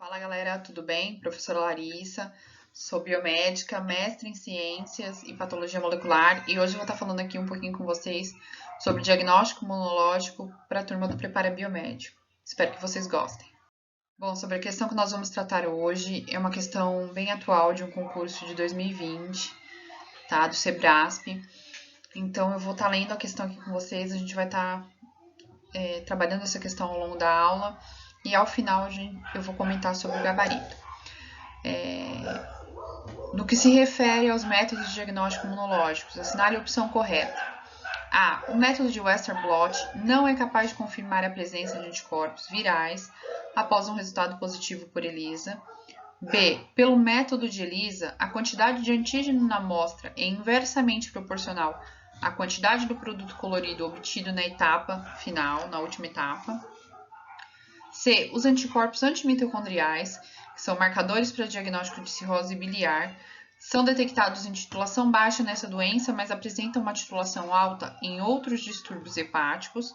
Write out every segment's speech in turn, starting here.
Fala galera, tudo bem? Professora Larissa, sou biomédica, mestre em ciências e patologia molecular e hoje eu vou estar falando aqui um pouquinho com vocês sobre diagnóstico imunológico para a turma do Prepara Biomédico. Espero que vocês gostem. Bom, sobre a questão que nós vamos tratar hoje, é uma questão bem atual de um concurso de 2020, tá? Do Sebrasp. Então eu vou estar lendo a questão aqui com vocês, a gente vai estar trabalhando essa questão ao longo da aula. E ao final eu vou comentar sobre o gabarito. No que se refere aos métodos de diagnóstico imunológicos, assinale a opção correta. A. O método de Western blot não é capaz de confirmar a presença de anticorpos virais após um resultado positivo por ELISA. B. Pelo método de ELISA, a quantidade de antígeno na amostra é inversamente proporcional à quantidade do produto colorido obtido na etapa final, na última etapa. C. Os anticorpos antimitocondriais, que são marcadores para diagnóstico de cirrose biliar, são detectados em titulação baixa nessa doença, mas apresentam uma titulação alta em outros distúrbios hepáticos.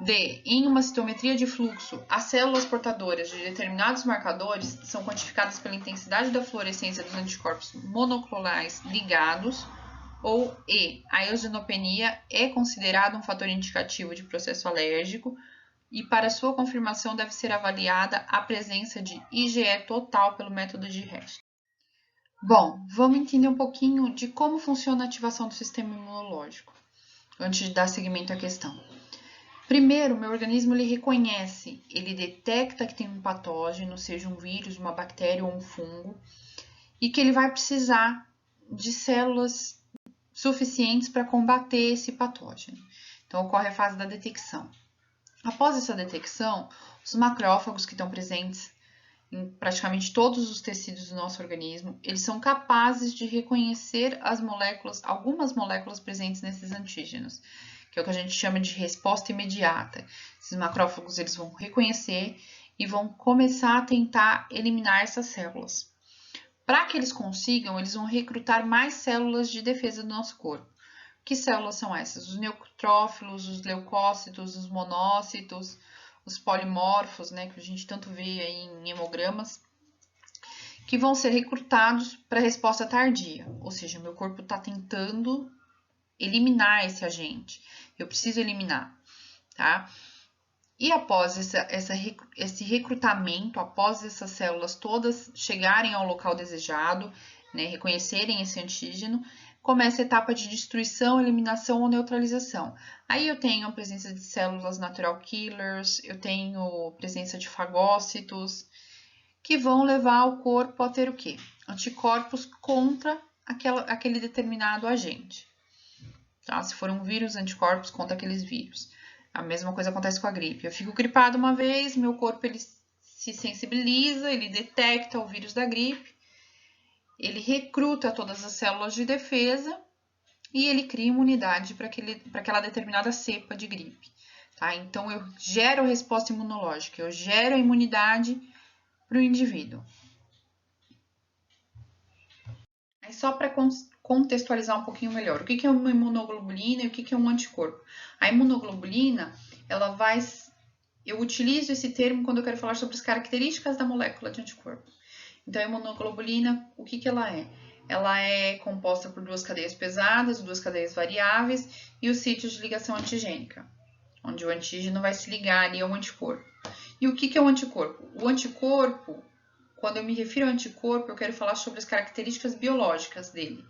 D. Em uma citometria de fluxo, as células portadoras de determinados marcadores são quantificadas pela intensidade da fluorescência dos anticorpos monoclonais ligados. Ou E. A eosinopenia é considerada um fator indicativo de processo alérgico, e para sua confirmação deve ser avaliada a presença de IgE total pelo método de Hess. Bom, vamos entender um pouquinho de como funciona a ativação do sistema imunológico, antes de dar seguimento à questão. Primeiro, meu organismo ele reconhece, ele detecta que tem um patógeno, seja um vírus, uma bactéria ou um fungo, e que ele vai precisar de células suficientes para combater esse patógeno. Então, ocorre a fase da detecção. Após essa detecção, os macrófagos que estão presentes em praticamente todos os tecidos do nosso organismo, eles são capazes de reconhecer as moléculas, algumas moléculas presentes nesses antígenos, que é o que a gente chama de resposta imediata. Esses macrófagos eles vão reconhecer e vão começar a tentar eliminar essas células. Para que eles consigam, eles vão recrutar mais células de defesa do nosso corpo. Que células são essas? Os neutrófilos, os leucócitos, os monócitos, os polimorfos, né, que a gente tanto vê aí em hemogramas, que vão ser recrutados para resposta tardia, ou seja, meu corpo está tentando eliminar esse agente, eu preciso eliminar, tá? E após esse recrutamento, após essas células todas chegarem ao local desejado, né, reconhecerem esse antígeno, começa a etapa de destruição, eliminação ou neutralização. Aí eu tenho a presença de células natural killers, eu tenho presença de fagócitos, que vão levar o corpo a ter o quê? Anticorpos contra aquele determinado agente. Tá? Se for um vírus, anticorpos contra aqueles vírus. A mesma coisa acontece com a gripe. Eu fico gripado uma vez, meu corpo ele se sensibiliza, ele detecta o vírus da gripe, ele recruta todas as células de defesa e ele cria imunidade para aquela determinada cepa de gripe. Tá? Então, eu gero resposta imunológica, eu gero a imunidade para o indivíduo. Aí, só para contextualizar um pouquinho melhor, o que é uma imunoglobulina e o que é um anticorpo? A imunoglobulina, eu utilizo esse termo quando eu quero falar sobre as características da molécula de anticorpo. Então, a imunoglobulina, o que ela é? Ela é composta por duas cadeias pesadas, duas cadeias variáveis e os sítios de ligação antigênica, onde o antígeno vai se ligar ali ao anticorpo. E o que é um anticorpo? O anticorpo, quando eu me refiro ao anticorpo, eu quero falar sobre as características biológicas dele.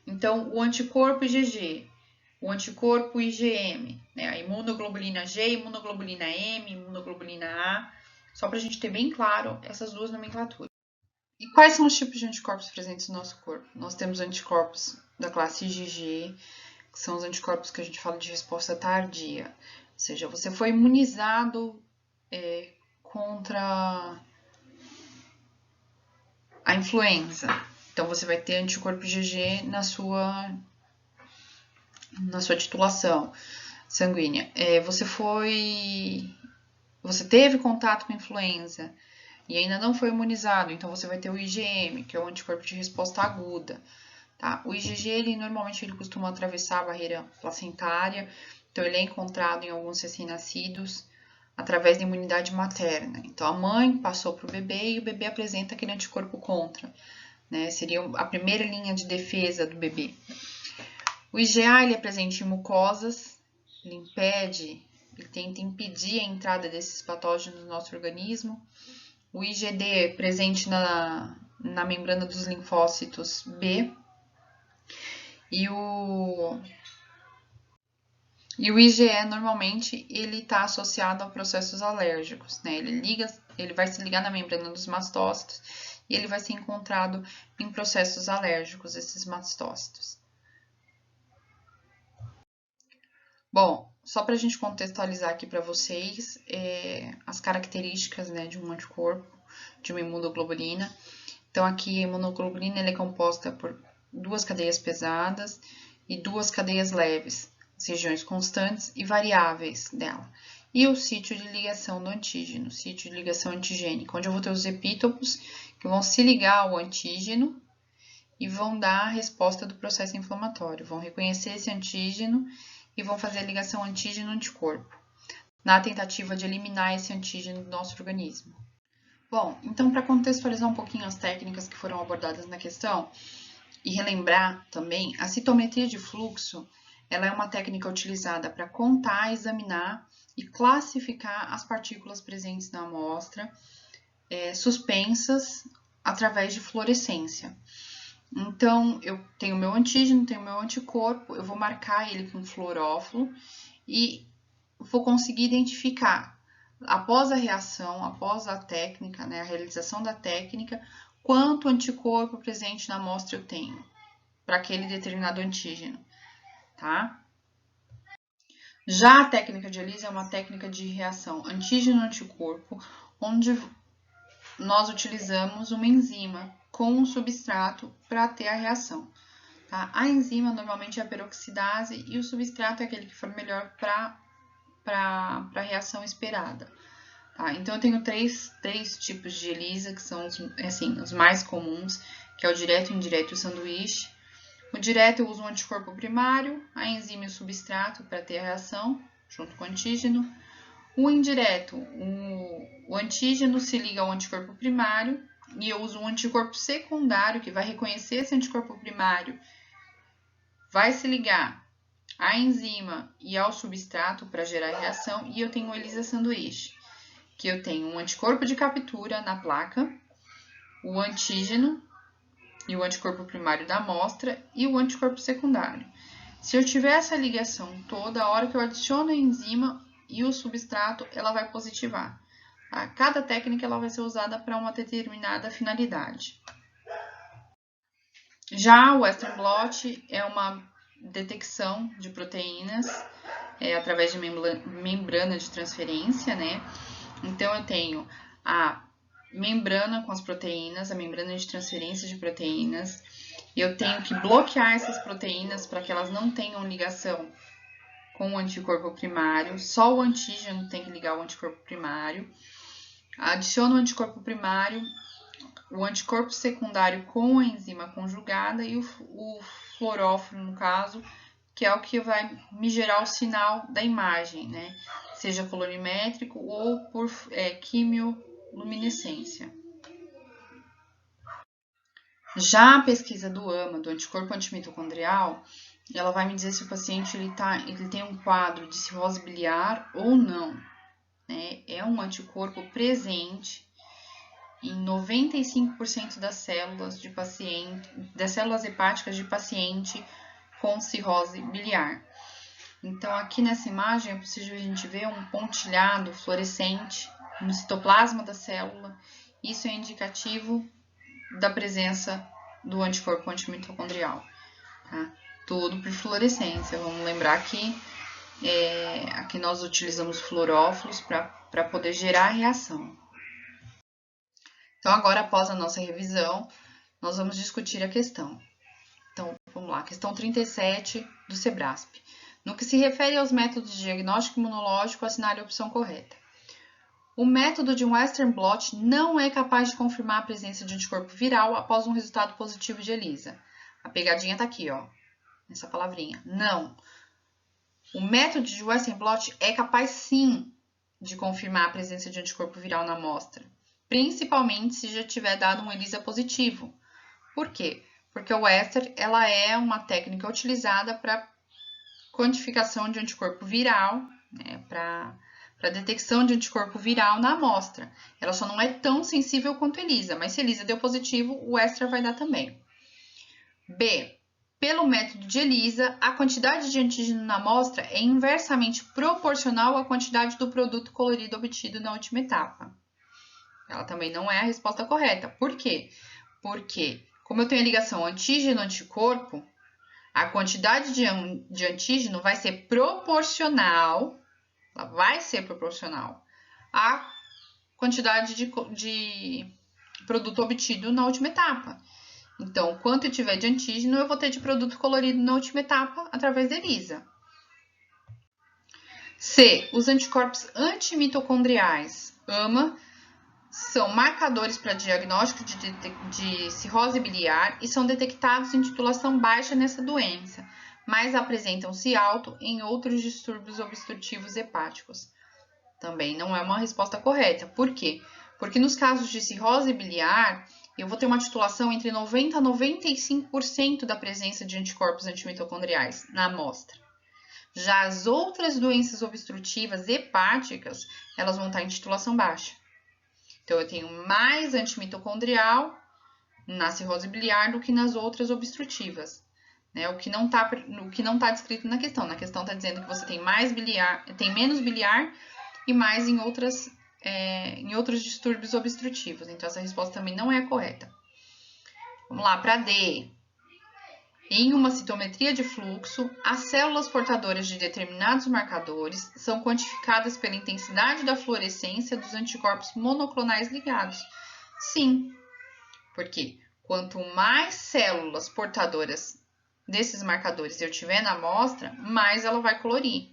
Então, o anticorpo IgG, o anticorpo IgM, né? A imunoglobulina G, imunoglobulina M, imunoglobulina A, só para a gente ter bem claro essas duas nomenclaturas. E quais são os tipos de anticorpos presentes no nosso corpo? Nós temos anticorpos da classe IgG, que são os anticorpos que a gente fala de resposta tardia. Ou seja, você foi imunizado contra a influenza. Então, você vai ter anticorpo IgG na sua titulação sanguínea. Você teve contato com a influenza e ainda não foi imunizado, então você vai ter o IgM, que é o anticorpo de resposta aguda. Tá? O IgG, normalmente, ele costuma atravessar a barreira placentária, então ele é encontrado em alguns recém-nascidos, através da imunidade materna. Então, a mãe passou para o bebê e o bebê apresenta aquele anticorpo contra, né? Seria a primeira linha de defesa do bebê. O IgA ele é presente em mucosas, ele tenta impedir a entrada desses patógenos no nosso organismo. O IgD é presente na membrana dos linfócitos B. E o IgE, normalmente, ele está associado a processos alérgicos, né? Ele vai se ligar na membrana dos mastócitos e ele vai ser encontrado em processos alérgicos, esses mastócitos. Bom, só para a gente contextualizar aqui para vocês as características, né, de um anticorpo, de uma imunoglobulina. Então, aqui a imunoglobulina ela é composta por 2 cadeias pesadas e 2 cadeias leves, as regiões constantes e variáveis dela. E o sítio de ligação do antígeno, sítio de ligação antigênica, onde eu vou ter os epítopos que vão se ligar ao antígeno e vão dar a resposta do processo inflamatório, vão reconhecer esse antígeno e vão fazer a ligação antígeno-anticorpo, na tentativa de eliminar esse antígeno do nosso organismo. Bom, então para contextualizar um pouquinho as técnicas que foram abordadas na questão e relembrar também, a citometria de fluxo, ela é uma técnica utilizada para contar, examinar e classificar as partículas presentes na amostra, suspensas através de fluorescência. Então, eu tenho meu antígeno, tenho meu anticorpo, eu vou marcar ele com fluorófilo e vou conseguir identificar, após a reação, após a técnica, né, a realização da técnica, quanto anticorpo presente na amostra eu tenho para aquele determinado antígeno, tá? Já a técnica de ELISA é uma técnica de reação antígeno-anticorpo, onde nós utilizamos uma enzima com um substrato para ter a reação. Tá? A enzima normalmente é a peroxidase e o substrato é aquele que for melhor para a reação esperada. Tá? Então, eu tenho três tipos de ELISA, que são os mais comuns, que é o direto, o indireto e o sanduíche. O direto eu uso um anticorpo primário, a enzima e o substrato para ter a reação, junto com o antígeno. O indireto, o antígeno se liga ao anticorpo primário e eu uso um anticorpo secundário que vai reconhecer esse anticorpo primário, vai se ligar à enzima e ao substrato para gerar reação, e eu tenho o ELISA sanduíche, que eu tenho um anticorpo de captura na placa, o antígeno e o anticorpo primário da amostra e o anticorpo secundário. Se eu tiver essa ligação toda, a hora que eu adiciono a enzima e o substrato, ela vai positivar. Tá? Cada técnica ela vai ser usada para uma determinada finalidade. Já o Western blot é uma detecção de proteínas através de membrana de transferência, né? Então, eu tenho a membrana com as proteínas, a membrana de transferência de proteínas. Eu tenho que bloquear essas proteínas para que elas não tenham ligação com o anticorpo primário. Só o antígeno tem que ligar ao anticorpo primário. Adiciono o anticorpo primário, o anticorpo secundário com a enzima conjugada e o fluorófilo, no caso, que é o que vai me gerar o sinal da imagem, né? Seja colorimétrico ou por quimioluminescência. Já a pesquisa do AMA, do anticorpo antimitocondrial, ela vai me dizer se o paciente ele tem um quadro de cirrose biliar ou não. Né? É um anticorpo presente em 95% das células de paciente, das células hepáticas de paciente com cirrose biliar. Então, aqui nessa imagem é possível a gente ver um pontilhado fluorescente no citoplasma da célula. Isso é indicativo da presença do anticorpo antimitocondrial. Tá? Tudo por fluorescência. Vamos lembrar que aqui nós utilizamos fluorófilos para poder gerar a reação. Então, agora, após a nossa revisão, nós vamos discutir a questão. Então, vamos lá. Questão 37 do SEBRASP. No que se refere aos métodos de diagnóstico imunológico, assinale a opção correta. O método de Western blot não é capaz de confirmar a presença de anticorpo viral após um resultado positivo de ELISA. A pegadinha está aqui, ó, nessa palavrinha. Não. O método de Western blot é capaz, sim, de confirmar a presença de anticorpo viral na amostra, principalmente se já tiver dado um ELISA positivo. Por quê? Porque o Western ela é uma técnica utilizada para quantificação de anticorpo viral, né, para detecção de anticorpo viral na amostra. Ela só não é tão sensível quanto a ELISA, mas se a ELISA deu positivo, o Western vai dar também. B. Pelo método de ELISA, a quantidade de antígeno na amostra é inversamente proporcional à quantidade do produto colorido obtido na última etapa. Ela também não é a resposta correta. Por quê? Porque, como eu tenho a ligação antígeno-anticorpo, a quantidade de antígeno vai ser proporcional, ela vai ser proporcional à quantidade de produto obtido na última etapa. Então, quanto eu tiver de antígeno, eu vou ter de produto colorido na última etapa através da ELISA. C. Os anticorpos antimitocondriais, AMA, são marcadores para diagnóstico de cirrose biliar e são detectados em titulação baixa nessa doença, mas apresentam-se alto em outros distúrbios obstrutivos hepáticos. Também não é uma resposta correta. Por quê? Porque nos casos de cirrose biliar, eu vou ter uma titulação entre 90% a 95% da presença de anticorpos antimitocondriais na amostra. Já as outras doenças obstrutivas hepáticas, elas vão estar em titulação baixa. Então, eu tenho mais antimitocondrial na cirrose biliar do que nas outras obstrutivas. Né? O que não tá descrito na questão. Na questão está dizendo que você tem menos biliar e mais em outros distúrbios obstrutivos. Então, essa resposta também não é a correta. Vamos lá, para D. Em uma citometria de fluxo, as células portadoras de determinados marcadores são quantificadas pela intensidade da fluorescência dos anticorpos monoclonais ligados. Sim, porque quanto mais células portadoras desses marcadores eu tiver na amostra, mais ela vai colorir.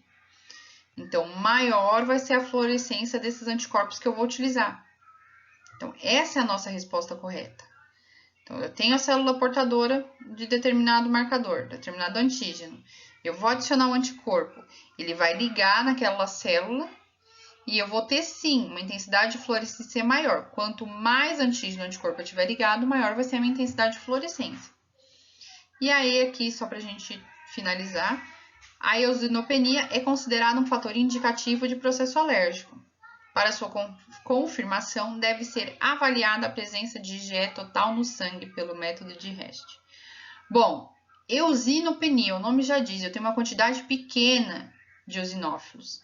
Então, maior vai ser a fluorescência desses anticorpos que eu vou utilizar. Então, essa é a nossa resposta correta. Então, eu tenho a célula portadora de determinado marcador, determinado antígeno. Eu vou adicionar um anticorpo. Ele vai ligar naquela célula e eu vou ter, sim, uma intensidade de fluorescência maior. Quanto mais antígeno anticorpo eu tiver ligado, maior vai ser a minha intensidade de fluorescência. E aí, aqui, só para a gente finalizar, a eosinopenia é considerada um fator indicativo de processo alérgico. Para sua confirmação, deve ser avaliada a presença de IgE total no sangue pelo método de Rest. Bom, eosinopenia, o nome já diz, eu tenho uma quantidade pequena de eosinófilos.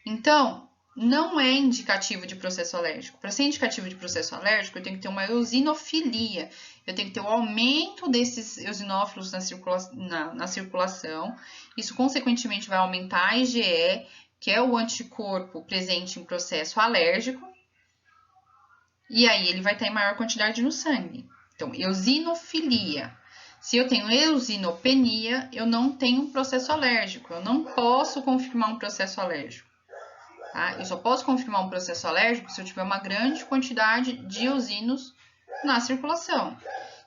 Então, não é indicativo de processo alérgico. Para ser indicativo de processo alérgico, eu tenho que ter uma eosinofilia. Eu tenho que ter o aumento desses eosinófilos na circulação. Isso, consequentemente, vai aumentar a IgE, que é o anticorpo presente em processo alérgico, e aí ele vai estar em maior quantidade no sangue. Então, eosinofilia. Se eu tenho eosinopenia, eu não tenho um processo alérgico, eu não posso confirmar um processo alérgico. Tá? Eu só posso confirmar um processo alérgico se eu tiver uma grande quantidade de eosinos na circulação.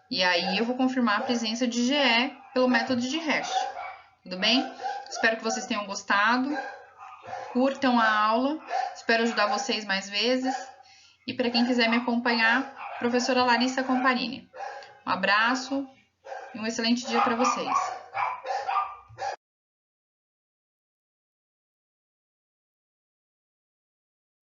E aí eu vou confirmar a presença de IgE pelo método de Rest. Tudo bem? Espero que vocês tenham gostado. Curtam a aula, espero ajudar vocês mais vezes. E para quem quiser me acompanhar, professora Larissa Comparini. Um abraço e um excelente dia para vocês.